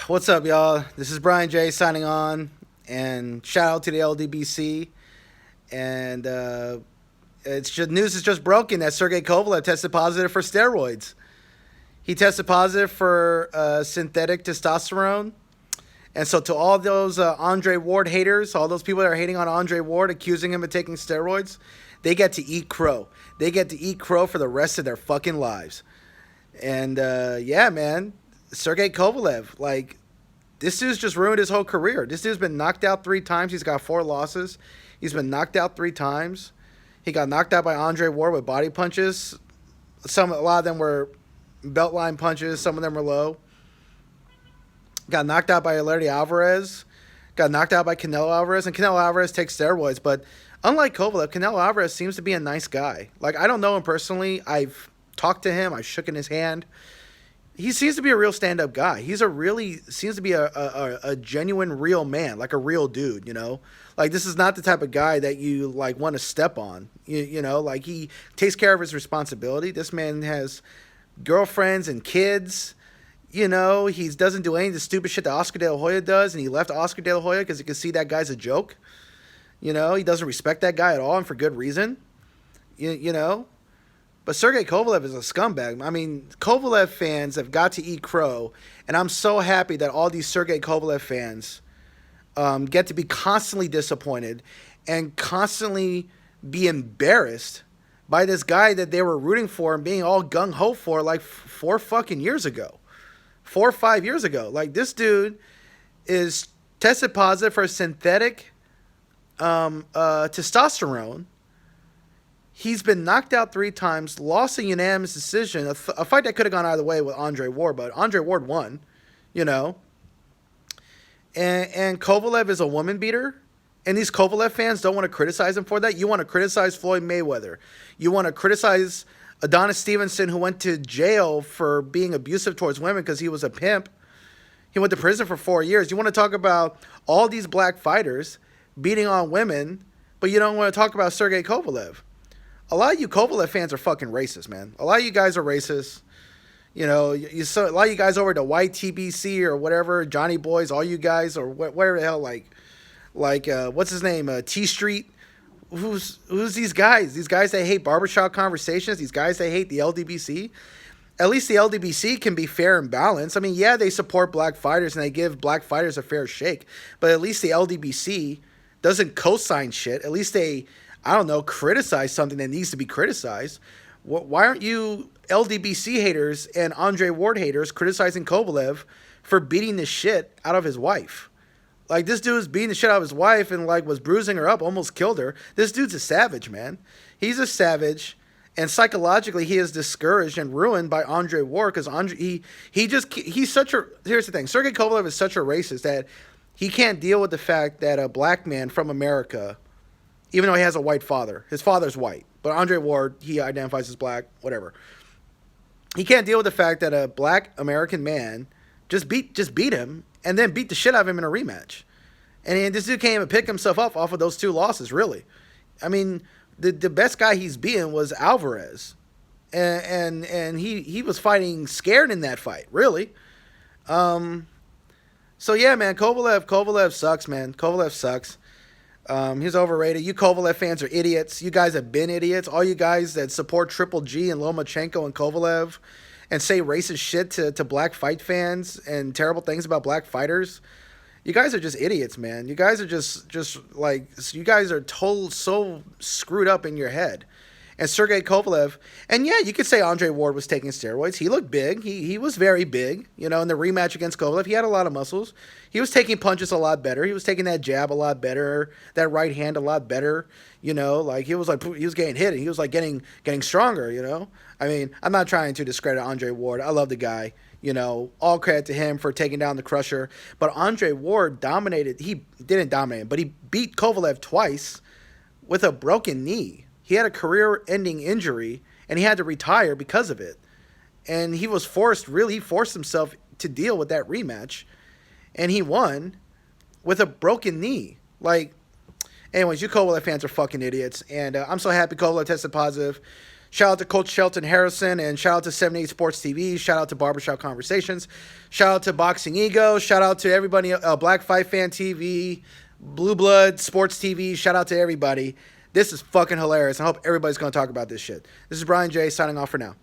What's up, y'all? This is Brian J signing on, and shout out to the LDBC. And it's just news is just broken that Sergey Kovalev tested positive for steroids. He tested positive for synthetic testosterone. And so, to all those Andre Ward haters, all those people that are hating on Andre Ward, accusing him of taking steroids, they get to eat crow. They get to eat crow for the rest of their fucking lives. And yeah, man, Sergey Kovalev, like, this dude's just ruined his whole career. This dude's been knocked out 3 times. He's got 4 losses. He's been knocked out 3 times. He got knocked out by Andre Ward with body punches. A lot of them were belt line punches. Some of them were low. Got knocked out by Sergey Alvarez. Got knocked out by Canelo Alvarez. And Canelo Alvarez takes steroids. But unlike Kovalev, Canelo Alvarez seems to be a nice guy. Like, I don't know him personally. I've talked to him. I've shook his hand. He seems to be a real stand-up guy. Seems to be a genuine real man, like a real dude, you know? Like, this is not the type of guy that you, like, want to step on, you know? Like, he takes care of his responsibility. This man has girlfriends and kids, you know? He doesn't do any of the stupid shit that Oscar De La Hoya does, and he left Oscar De La Hoya because he can see that guy's a joke. You know? He doesn't respect that guy at all, and for good reason. You know? But Sergey Kovalev is a scumbag. I mean, Kovalev fans have got to eat crow, and I'm so happy that all these Sergey Kovalev fans get to be constantly disappointed and constantly be embarrassed by this guy that they were rooting for and being all gung-ho for like 4 fucking years ago. 4 or 5 years ago. Like, this dude is tested positive for synthetic testosterone. He's been knocked out 3 times, lost a unanimous decision, a fight that could have gone either way with Andre Ward, but Andre Ward won, you know. And Kovalev is a woman beater, and these Kovalev fans don't want to criticize him for that. You want to criticize Floyd Mayweather. You want to criticize Adonis Stevenson, who went to jail for being abusive towards women because he was a pimp. He went to prison for 4 years. You want to talk about all these black fighters beating on women, but you don't want to talk about Sergey Kovalev. A lot of you Kovalev fans are fucking racist, man. A lot of you guys are racist. You know, a lot of you guys over to YTBC or whatever, Johnny Boys, all you guys, or whatever the hell, like what's his name, T Street. Who's these guys? These guys that hate barbershop conversations. These guys that hate the LDBC. At least the LDBC can be fair and balanced. I mean, yeah, they support black fighters and they give black fighters a fair shake, but at least the LDBC doesn't co-sign shit. At least they, I don't know, criticize something that needs to be criticized. Why aren't you LDBC haters and Andre Ward haters criticizing Kovalev for beating the shit out of his wife? Like, this dude was beating the shit out of his wife and, like, was bruising her up, almost killed her. This dude's a savage, man. He's a savage, and psychologically he is discouraged and ruined by Andre Ward because he's such a, here's the thing, Sergey Kovalev is such a racist that he can't deal with the fact that a black man from America, even though he has a white father. His father's white. But Andre Ward, he identifies as black, whatever. He can't deal with the fact that a black American man just beat him and then beat the shit out of him in a rematch. And this dude can't even pick himself up off of those 2 losses, really. I mean, the best guy he's beaten was Alvarez. And he was fighting scared in that fight, really. So yeah, man, Kovalev sucks, man. Kovalev sucks. He's overrated. You Kovalev fans are idiots. You guys have been idiots. All you guys that support Triple G and Lomachenko and Kovalev and say racist shit to black fight fans and terrible things about black fighters, you guys are just idiots, man. You guys are just like, you guys are so screwed up in your head. And Sergey Kovalev, and yeah, you could say Andre Ward was taking steroids. He looked big. He was very big. You know, in the rematch against Kovalev, he had a lot of muscles. He was taking punches a lot better. He was taking that jab a lot better, that right hand a lot better. You know, like he was getting hit, and he was like getting stronger. You know, I mean, I'm not trying to discredit Andre Ward. I love the guy. You know, all credit to him for taking down the Crusher. But Andre Ward dominated. He didn't dominate, but he beat Kovalev twice with a broken knee. He had a career-ending injury, and he had to retire because of it. And he forced himself to deal with that rematch, and he won with a broken knee. Like, anyways, you Kovalev fans are fucking idiots, and I'm so happy Kovalev tested positive. Shout out to Coach Shelton Harrison, and shout out to 78 Sports TV. Shout out to Barbershop Conversations. Shout out to Boxing Ego. Shout out to everybody, Black Fight Fan TV, Blue Blood Sports TV. Shout out to everybody. This is fucking hilarious. I hope everybody's going to talk about this shit. This is Brian J. signing off for now.